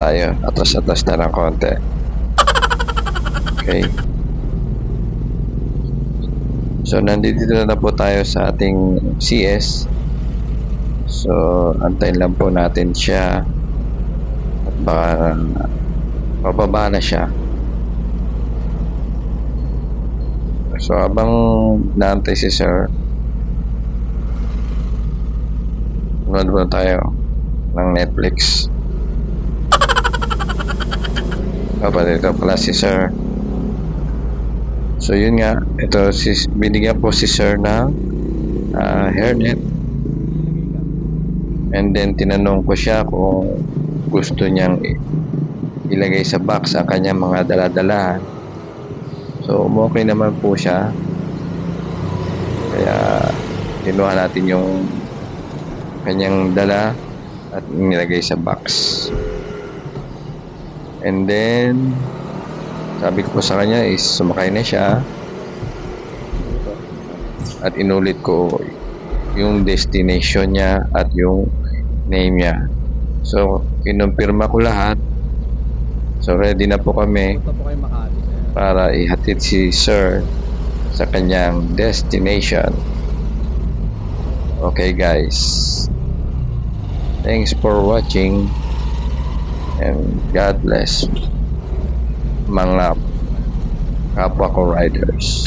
tayo. Atas-atas na ng konti. Okay. So, nandito na po tayo sa ating CS. So, antayin lang po natin siya. At baka pababa na siya. So, habang naantay si sir, manood po tayo ng Netflix. Dito pala si sir. So yun nga, ito binigyan po si sir ng hairnet. And then tinanong ko siya kung gusto niyang ilagay sa box ang kanyang mga dala-dalahan. So okay naman po siya. Kaya kinuha natin yung kanyang dala at nilagay sa box. And then sabi ko sa kanya is sumakay na siya at inulit ko yung destination niya at yung name niya. So kinumpirma ko lahat. So ready na po kami para ihatid si sir sa kanyang destination. Okay guys, thanks for watching and God bless mga kapwa ko riders.